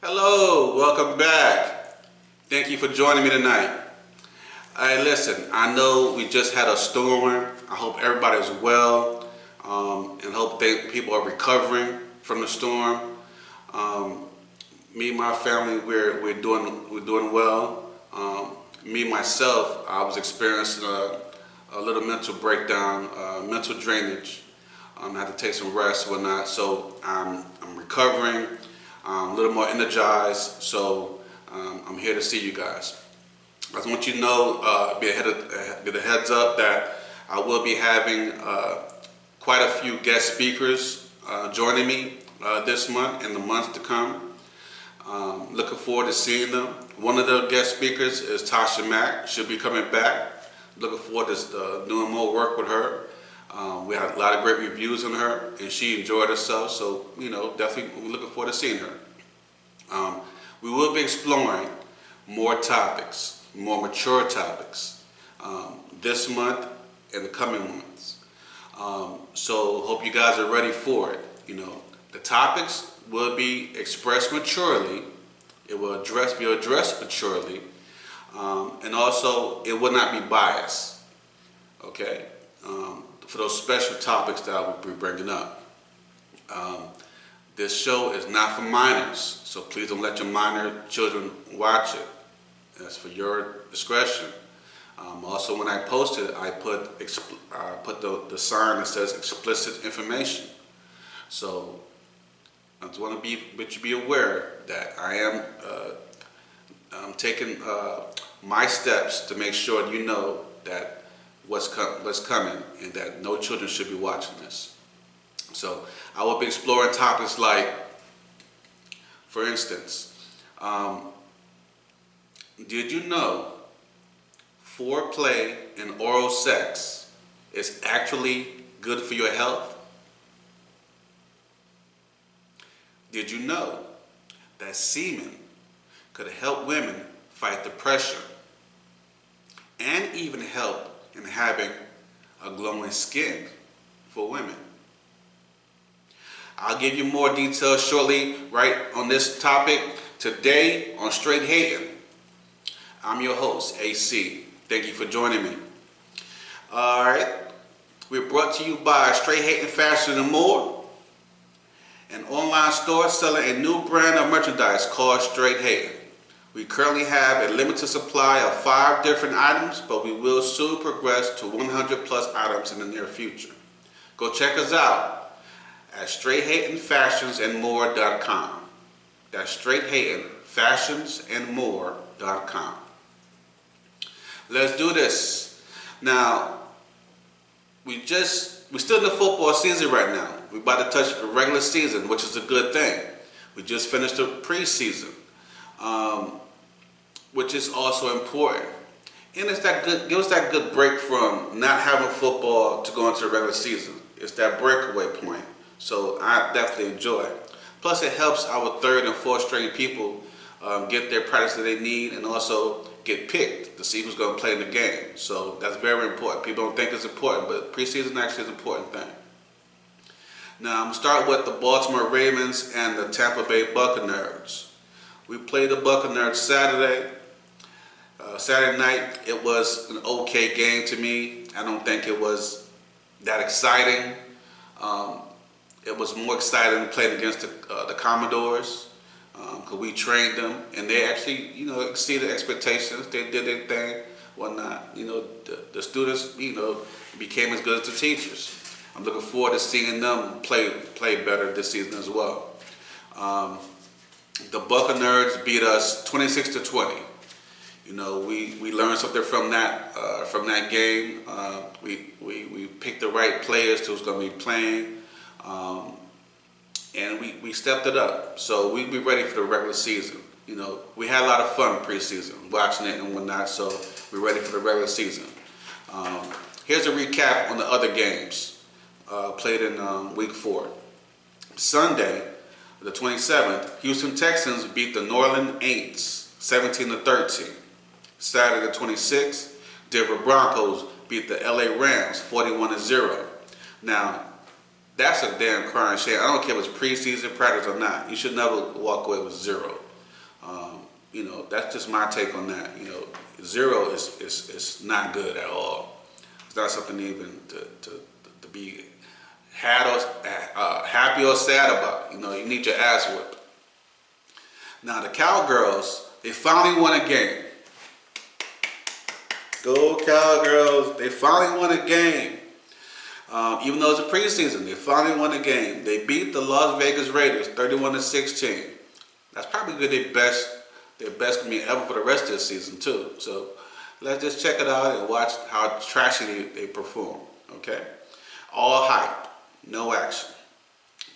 Hello, welcome back. Thank you for joining me tonight. Hey, listen, I know we just had a storm. I hope everybody's well, and hope people are recovering from the storm. Me and my family, we're doing well. Me myself, I was experiencing a little mental breakdown, mental drainage. I had to take some rest and whatnot, so I'm recovering. I'm a little more energized, so I'm here to see you guys. I just want you to know, be a heads up that I will be having quite a few guest speakers joining me this month and the months to come. Looking forward to seeing them. One of the guest speakers is Tasha Mack. She'll be coming back. Looking forward to doing more work with her. We had a lot of great reviews on her, and she enjoyed herself, so, definitely we're looking forward to seeing her. We will be exploring more topics, more mature topics, this month and the coming months. So hope you guys are ready for it. The topics will be expressed maturely. It will be addressed maturely, and also it will not be biased. Okay. For those special topics that I will be bringing up. This show is not for minors, so please don't let your minor children watch it. That's for your discretion. Also, when I post it, I put the sign that says explicit information. So I just want to but you be aware that I am taking my steps to make sure you know that what's coming, and that no children should be watching this. So I will be exploring topics like, for instance, did you know foreplay and oral sex is actually good for your health? Did you know that semen could help women fight depression and even help in having a glowing skin for women? I'll give you more details shortly right on this topic today on Straight Hating. I'm your host, AC. Thank you for joining me. Alright, we're brought to you by Straight Hating Fashion and More, an online store selling a new brand of merchandise called Straight Hating. We currently have a limited supply of 5 different items, but we will soon progress to 100 plus items in the near future. Go check us out at straighthatingfashionsandmore.com. That's straighthatingfashionsandmore.com. Let's do this. Now, we're still in the football season right now. We're about to touch the regular season, which is a good thing. We just finished the preseason. Which is also important. And it's give us that good break from not having football to go into the regular season. It's that breakaway point. So I definitely enjoy it. Plus it helps our 3rd and 4th string people get their practice that they need, and also get picked to see who's going to play in the game. So that's very important. People don't think it's important, but preseason actually is an important thing. Now I'm going to start with the Baltimore Ravens and the Tampa Bay Buccaneers. We played the Buccaneers Saturday. Saturday night, it was an okay game to me. I don't think it was that exciting. It was more exciting playing against the Commodores, because we trained them, and they actually, exceeded expectations. They did their thing, whatnot. The students, became as good as the teachers. I'm looking forward to seeing them play better this season as well. The Buccaneers beat us 26-20. We learned something from that game. We picked the right players who's going to be playing, and we stepped it up. So we'll be ready for the regular season. We had a lot of fun preseason, watching it and whatnot. So we're ready for the regular season. Here's a recap on the other games played in Week 4. Sunday, the 27th, Houston Texans beat the New Orleans Saints 17-13. Saturday the 26th, Denver Broncos beat the LA Rams 41-0. Now, that's a damn crying shame. I don't care if it's preseason practice or not. You should never walk away with 0. You know, that's just my take on that. You know, 0 is not good at all. It's not something even to be happy or sad about. You know, you need your ass whipped. Now the Cowgirls, they finally won a game. Go Cowgirls! They finally won a game. Even though it's a preseason, they finally won a game. They beat the Las Vegas Raiders 31-16. That's probably their best game ever for the rest of the season too. So let's just check it out and watch how trashy they perform. Okay, all hype, no action.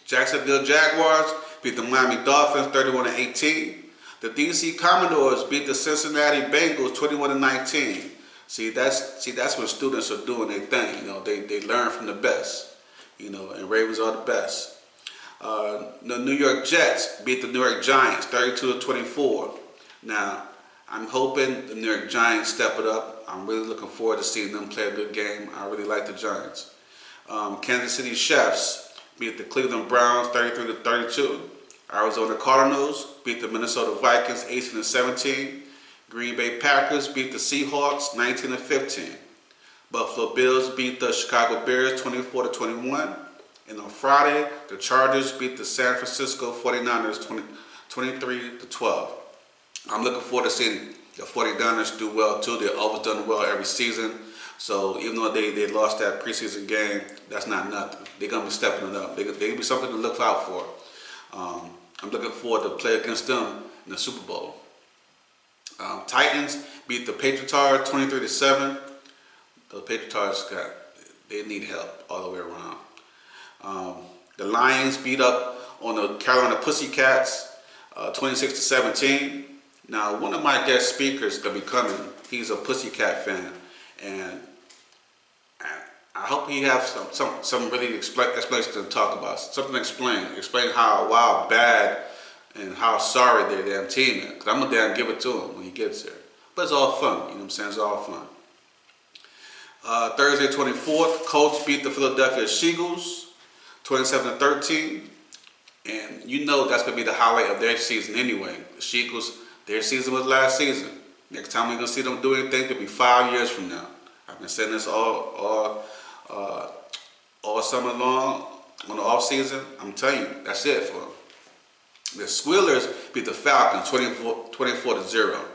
Jacksonville Jaguars beat the Miami Dolphins 31-18. The DC Commodores beat the Cincinnati Bengals 21-19. See, that's when students are doing their thing. You know, they learn from the best. You know, and Ravens are the best. The New York Jets beat the New York Giants 32-24. Now, I'm hoping the New York Giants step it up. I'm really looking forward to seeing them play a good game. I really like the Giants. Kansas City Chiefs beat the Cleveland Browns 33-32. Arizona Cardinals beat the Minnesota Vikings 18-17. Green Bay Packers beat the Seahawks 19-15. Buffalo Bills beat the Chicago Bears 24-21. And on Friday, the Chargers beat the San Francisco 49ers 23-12. I'm looking forward to seeing the 49ers do well too. They've always done well every season. So even though they lost that preseason game, that's not nothing. They're going to be stepping it up. They're going to be something to look out for. I'm looking forward to play against them in the Super Bowl. Titans beat the Patriots 23-7. The Patriots they need help all the way around. The Lions beat up on the Carolina Pussycats 26-17. Now, one of my guest speakers going to be coming. He's a Pussycat fan, and I hope he has some really explanation to talk about. Something to explain how bad and how sorry their damn team is. Because I'm going to damn give it to him when he gets there. But it's all fun, you know what I'm saying? It's all fun. Thursday 24th, Colts beat the Philadelphia Eagles 27-13. And you know that's going to be the highlight of their season anyway. The Eagles, their season was last season. Next time we're going to see them do anything could be 5 years from now. I've been saying this all summer long on the off season. I'm telling you, that's it for them. The Squealers beat the Falcons 24-0.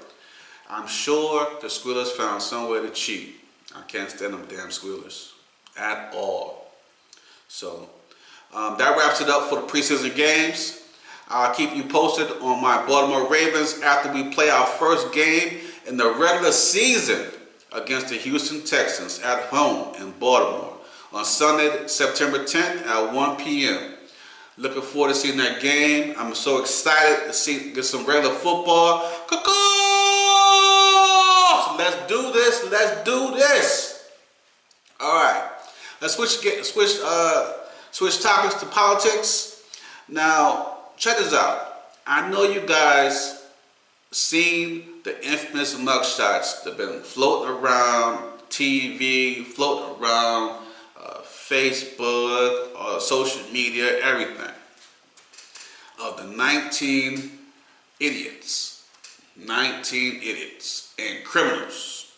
I'm sure the Squealers found some way to cheat. I can't stand them damn Squealers at all. So that wraps it up for the preseason games. I'll keep you posted on my Baltimore Ravens after we play our first game in the regular season against the Houston Texans at home in Baltimore on Sunday, September 10th at 1 p.m. Looking forward to seeing that game. I'm so excited to get some regular football. So let's do this. Let's do this. All right. Let's switch topics to politics. Now, check this out. I know you guys seen the infamous mugshots that have been floating around TV, floating around Facebook, social media, everything, of the 19 idiots and criminals,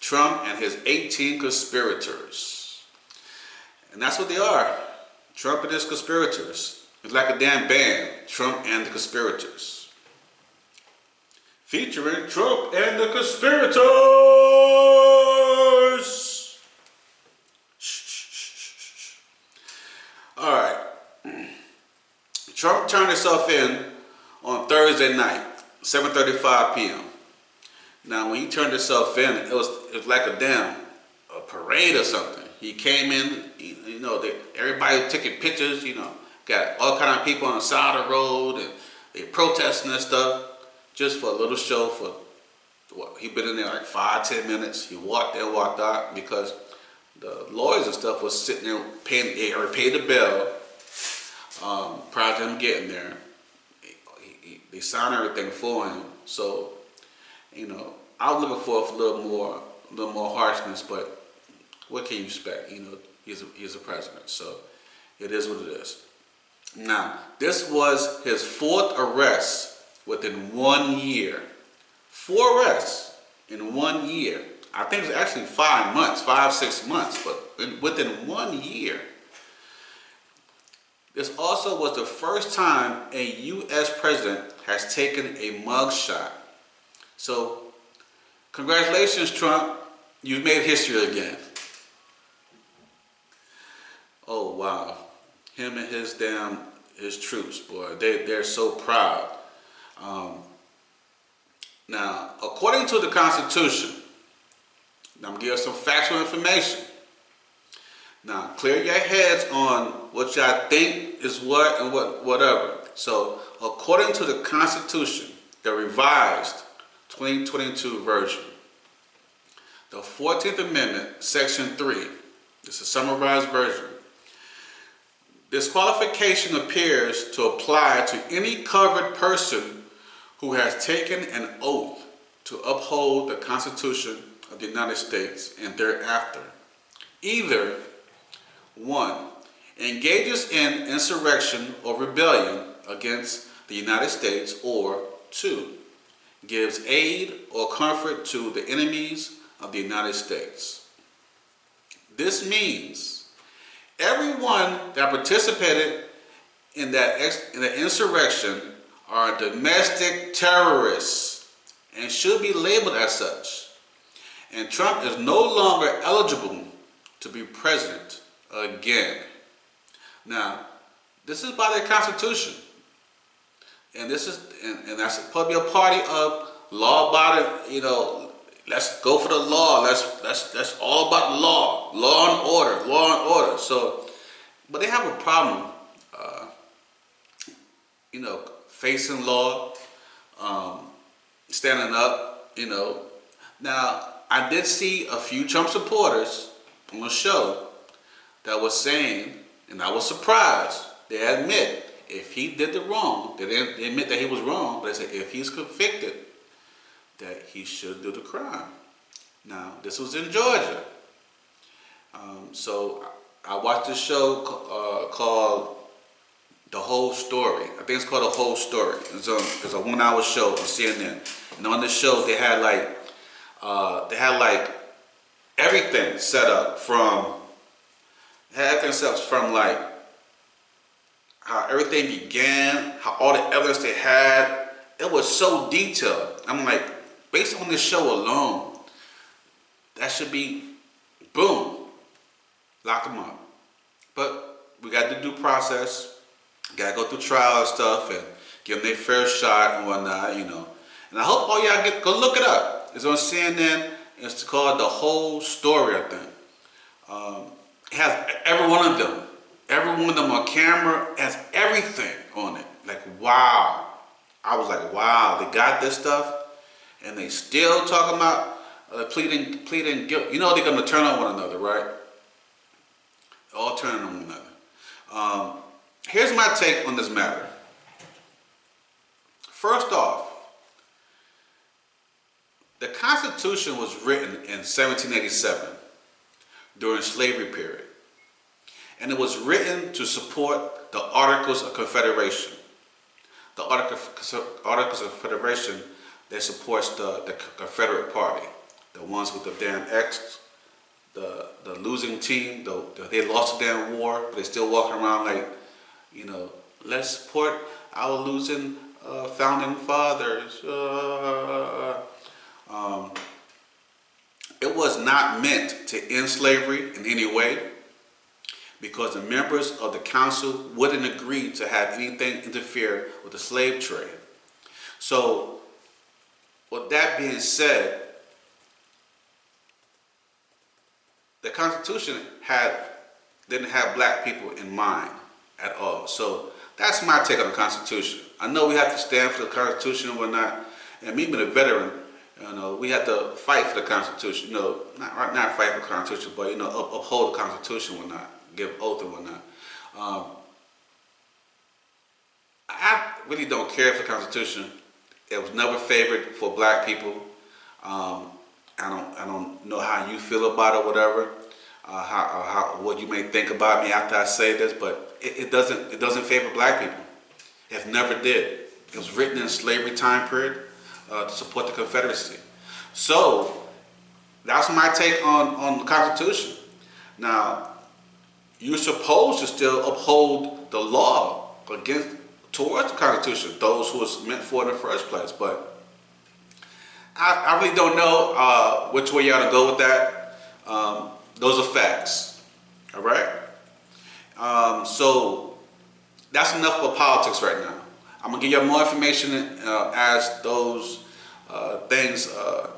Trump and his 18 conspirators. And that's what they are, Trump and his conspirators. It's like a damn band, Trump and the Conspirators. Featuring Trump and the Conspirators! Alright. Trump turned himself in on Thursday night, 7:35 p.m. Now, when he turned himself in, it was like a parade or something. He came in, you know, everybody was taking pictures, you know, got all kind of people on the side of the road, and they protesting and stuff, just for a little show. For what, he been in there like 5-10 minutes. He walked in, walked out, because the lawyers and stuff was sitting there paying. They already paid the bill prior to him getting there. They signed everything for him. So, you know, I was looking for a little more harshness, but what can you expect? You know, he's a president, so it is what it is. Now, this was his 4th arrest within 1 year. 4 arrests in 1 year. I think it's actually 5 months, 6 months, but within 1 year. This also was the first time a U.S. president has taken a mugshot. So, congratulations, Trump. You've made history again. Oh, wow. Him and his troops, boy, they're so proud. Now, according to the Constitution, I'm going to give you some factual information. Now, clear your heads on what y'all think is what and whatever. So, according to the Constitution, the revised 2022 version, the 14th Amendment, Section 3, this is a summarized version. Disqualification appears to apply to any covered person who has taken an oath to uphold the Constitution of the United States and thereafter. Either 1. Engages in insurrection or rebellion against the United States, or 2. Gives aid or comfort to the enemies of the United States. This means everyone that participated in the insurrection are domestic terrorists and should be labeled as such. And Trump is no longer eligible to be president again. Now, this is by the Constitution, and this is and that's probably a party of law-abiding. You know, let's go for the law. That's all about the law, law and order. So, but they have a problem, you know, facing law, standing up. You know, now I did see a few Trump supporters on the show that was saying, and I was surprised, they admit if he did the wrong, they didn't admit that he was wrong, but they said if he's convicted, that he should do the crime. Now, this was in Georgia. So I watched this show called The Whole Story. I think it's called The Whole Story. It's a 1 hour show on CNN. And on this show, they had like everything set up from like how everything began, how all the evidence they had. It was so detailed. I'm like, based on this show alone, that should be, boom, lock them up. But we got the due process, got to go through trial and stuff, and give them their fair shot and whatnot, you know. And I hope all y'all go look it up. It's on CNN. It's called The Whole Story, I think. It has every one of them. Every one of them on camera has everything on it. Like, wow. I was like, wow, they got this stuff, and they still talking about pleading guilt. You know they're going to turn on one another, right? All turning on one another. Here's my take on this matter. First off, the Constitution was written in 1787 during slavery period, and it was written to support the Articles of Confederation. The Articles of Confederation that supports the Confederate Party, the ones with the damn X, the losing team. They lost the damn war, but they still walking around like, you know, let's support our losing founding fathers. It was not meant to end slavery in any way, because the members of the council wouldn't agree to have anything interfere with the slave trade. So, with that being said, the Constitution didn't have black people in mind at all. So that's my take on the Constitution. I know we have to stand for the Constitution and whatnot, and me being a veteran, you know, we have to fight for the Constitution. You know, not fight for the Constitution, but, you know, uphold the Constitution and whatnot, give oath and whatnot. I really don't care for the Constitution. It was never favored for black people. I don't know how you feel about it, whatever. What you may think about me after I say this, but it doesn't favor black people. It never did. It was written in slavery time period to support the Confederacy. So that's my take on the Constitution. Now, you're supposed to still uphold the law towards the Constitution, those who was meant for it in the first place. But I really don't know which way you ought to go with that. Those are facts. All right? So that's enough for politics right now. I'm going to give you more information as those things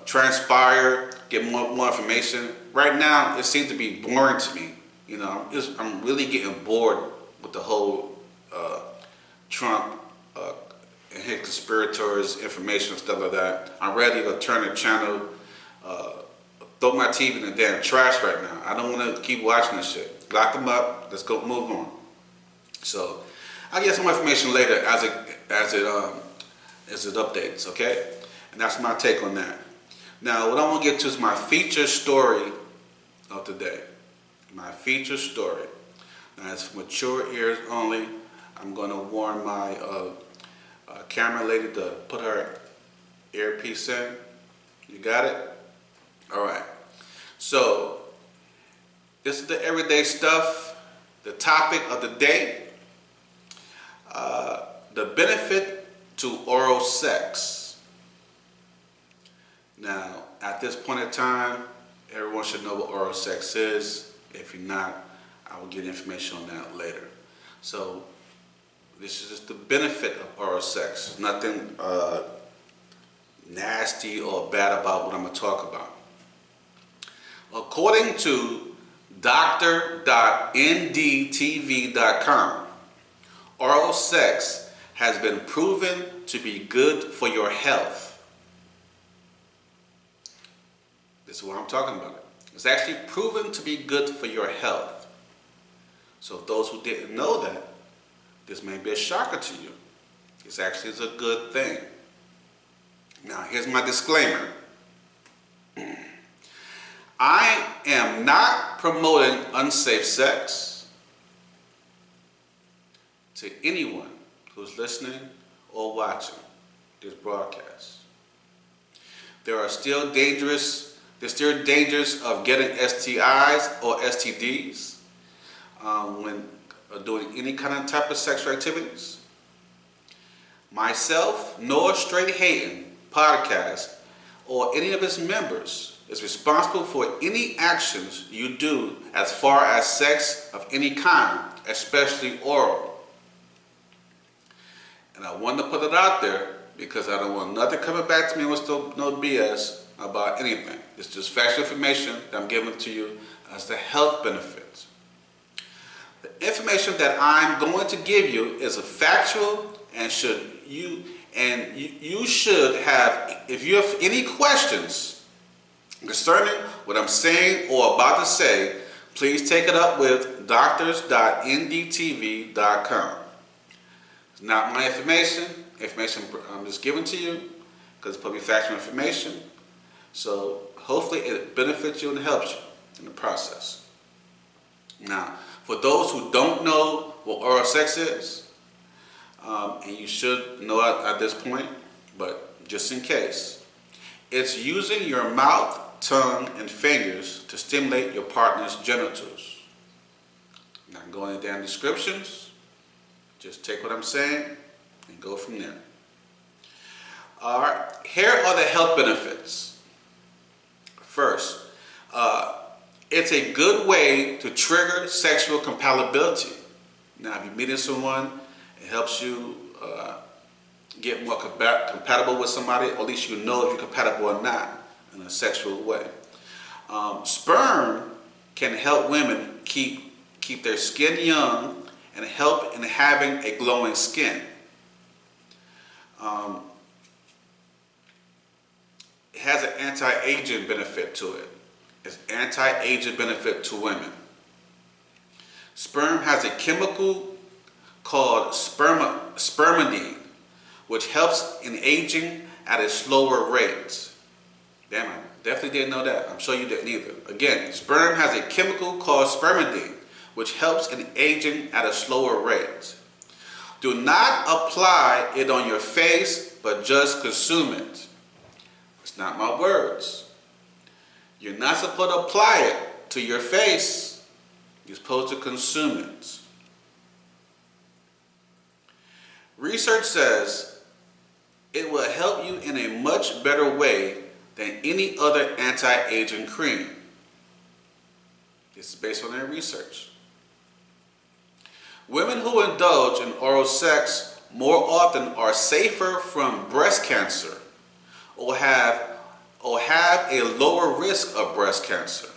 transpire, get more information. Right now, it seems to be boring to me. You know, I'm really getting bored with the whole Trump and his conspirators information and stuff like that. I'm ready to turn the channel, throw my TV in the damn trash right now. I don't want to keep watching this shit. Lock them up. Let's go move on. So I'll get some more information later as it updates. Okay, and that's my take on that. Now, what I want to get to is my feature story of today. My feature story. Now, it's for mature ears only. I'm going to warn my camera lady to put her earpiece in. You got it? All right. So, this is the everyday stuff. The topic of the day. The benefit to oral sex. Now, at this point in time, everyone should know what oral sex is. If you're not, I will get information on that later. So, this is just the benefit of oral sex. Nothing nasty or bad about what I'm going to talk about. According to Dr.ndtv.com, oral sex has been proven to be good for your health. This is what I'm talking about. It's actually proven to be good for your health. So those who didn't know that, this may be a shocker to you. This actually is a good thing. Now, here's my disclaimer. I am not promoting unsafe sex to anyone who's listening or watching this broadcast. There's still dangers of getting STIs or STDs when doing any kind of type of sexual activities. Myself, nor Straight Hating podcast, or any of its members is responsible for any actions you do as far as sex of any kind, especially oral. And I wanted to put it out there because I don't want nothing coming back to me with no BS about anything. It's just factual information that I'm giving to you as the health benefits. The information that I'm going to give you is a factual, and you should have, if you have any questions concerning what I'm saying or about to say, please take it up with doctors.ndtv.com. It's not my information I'm just giving to you because it's probably factual information. So hopefully it benefits you and helps you in the process. Now, for those who don't know what oral sex is, and you should know at this point, but just in case, it's using your mouth, tongue, and fingers to stimulate your partner's genitals. I'm not going into damn descriptions. Just take what I'm saying and go from there. All right, here are the health benefits. First, it's a good way to trigger sexual compatibility. Now, if you're meeting someone, it helps you get more compatible with somebody, or at least you know if you're compatible or not in a sexual way. Sperm can help women keep their skin young and help in having a glowing skin. It has an anti-aging benefit to it. It's anti-aging benefit to women. Sperm has a chemical called spermidine, which helps in aging at a slower rate. Damn, I definitely didn't know that. I'm sure you didn't either. Again, sperm has a chemical called spermidine, which helps in aging at a slower rate. Do not apply it on your face, but just consume it. It's not my words. You're not supposed to apply it to your face. You're supposed to consume it. Research says it will help you in a much better way than any other anti-aging cream. This is based on their research. Women who indulge in oral sex more often are safer from breast cancer or have a lower risk of breast cancer.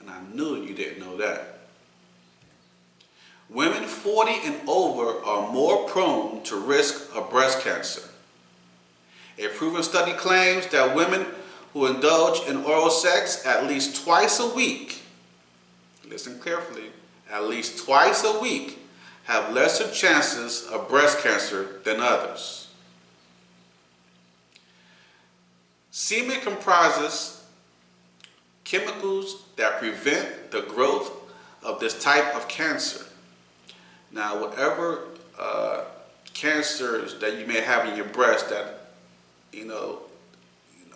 And I knew you didn't know that. Women 40 and over are more prone to risk of breast cancer. A proven study claims that women who indulge in oral sex at least twice a week, listen carefully, at least twice a week, have lesser chances of breast cancer than others. Semen comprises chemicals that prevent the growth of this type of cancer. Now, whatever cancers that you may have in your breast that,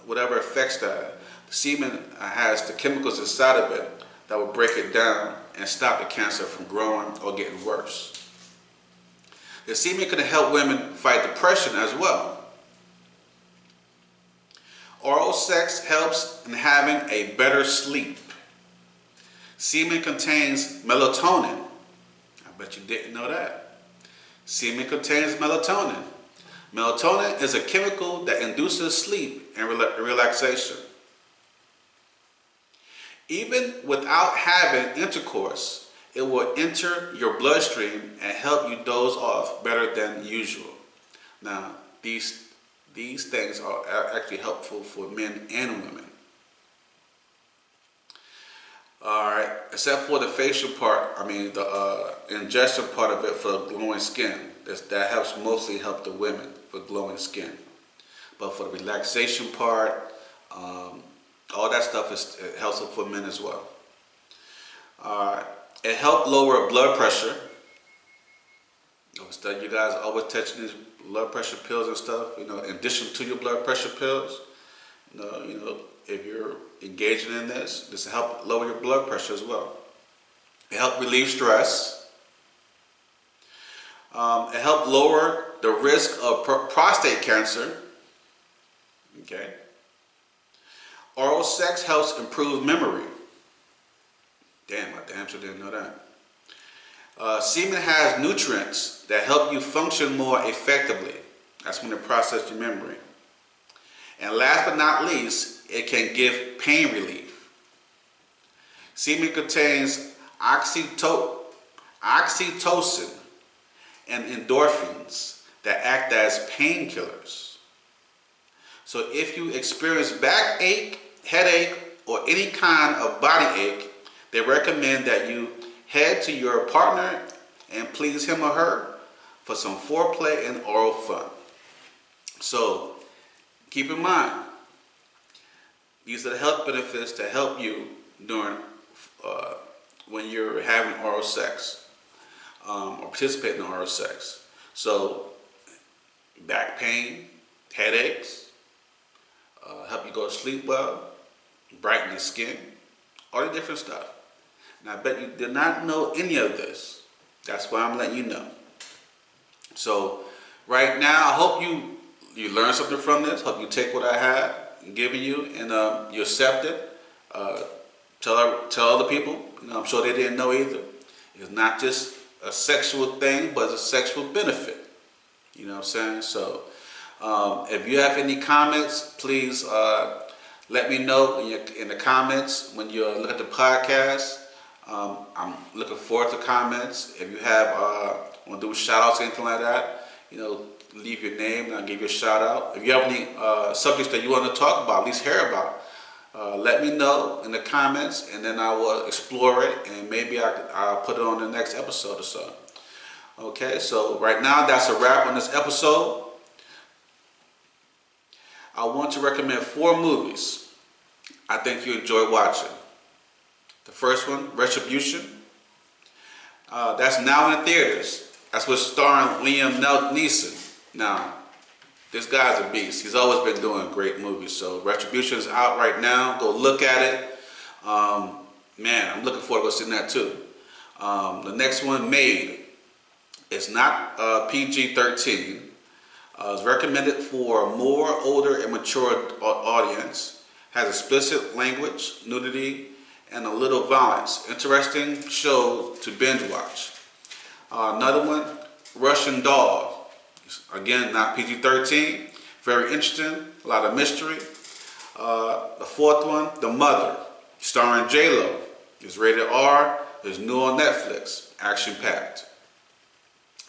whatever affects that, the semen has the chemicals inside of it that will break it down and stop the cancer from growing or getting worse. The semen can help women fight depression as well. Oral sex helps in having a better sleep. Semen contains melatonin. I bet you didn't know that. Semen contains melatonin. Melatonin is a chemical that induces sleep and relaxation. Even without having intercourse, it will enter your bloodstream and help you doze off better than usual. Now, these things are actually helpful for men and women. Alright, except for the facial part, the ingestion part of it for glowing skin. That helps mostly help the women for glowing skin. But for the relaxation part, all that stuff is helpful for men as well. It helps lower blood pressure. You guys always touching these blood pressure pills and stuff. In addition to your blood pressure pills, if you're engaging in this will help lower your blood pressure as well. It helps relieve stress. It helps lower the risk of prostate cancer. Okay. Oral sex helps improve memory. Damn, I damn sure didn't know that. Semen has nutrients that help you function more effectively. That's when it processes your memory. And last but not least, it can give pain relief. Semen contains oxytocin and endorphins that act as painkillers. So if you experience backache, headache, or any kind of body ache, they recommend that you head to your partner and please him or her for some foreplay and oral fun. So keep in mind, these are the health benefits to help you during when you're having oral sex or participating in oral sex. So back pain, headaches, help you go to sleep well, brighten your skin, all the different stuff. And I bet you did not know any of this. That's why I'm letting you know. So right now, I hope you learned something from this. Hope you take what I had given you and you accept it. Tell other people. I'm sure they didn't know either. It's not just a sexual thing, but it's a sexual benefit. You know what I'm saying? So if you have any comments, please let me know in the comments when you look at the podcast. I'm looking forward to comments. If you have want to do shout outs or anything like that, leave your name and I'll give you a shout out. If you have any subjects that you want to talk about, at least hear about, let me know in the comments and then I will explore it and maybe I'll put it on the next episode or so. Okay, so right now that's a wrap on this episode. I want to recommend 4 movies I think you enjoy watching. The first one, Retribution. That's now in theaters. That's what's starring Liam Neeson. Now, this guy's a beast. He's always been doing great movies. So Retribution is out right now. Go look at it. Man, I'm looking forward to seeing that too. The next one, Made. It's not PG-13. It's recommended for a more older and mature audience. Has explicit language, nudity, and a little violence. Interesting show to binge watch. Another one, Russian Doll. Again, not PG-13. Very interesting. A lot of mystery. The fourth one, The Mother, starring J-Lo. It's rated R. It's new on Netflix. Action-packed.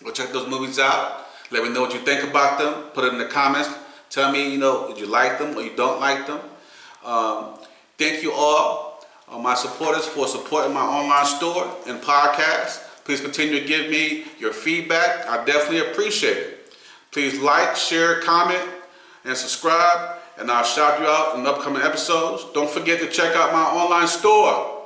Go check those movies out. Let me know what you think about them. Put it in the comments. Tell me, did you like them or you don't like them. Thank you all, my supporters, for supporting my online store and podcast. Please continue to give me your feedback. I definitely appreciate it. Please like, share, comment, and subscribe. And I'll shout you out in upcoming episodes. Don't forget to check out my online store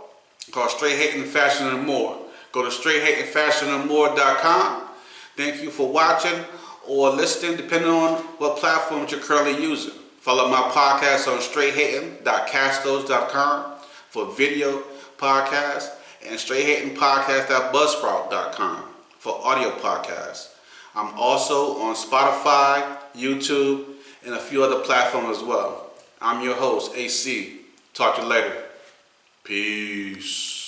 called Straight Hating Fashion and More. Go to straighthatingfashionandmore.com. Thank you for watching or listening, depending on what platforms you're currently using. Follow my podcast on straighthating.castos.com for video podcasts and straighthatingpodcast.buzzsprout.com for audio podcasts. I'm also on Spotify, YouTube, and a few other platforms as well. I'm your host, AC. Talk to you later. Peace.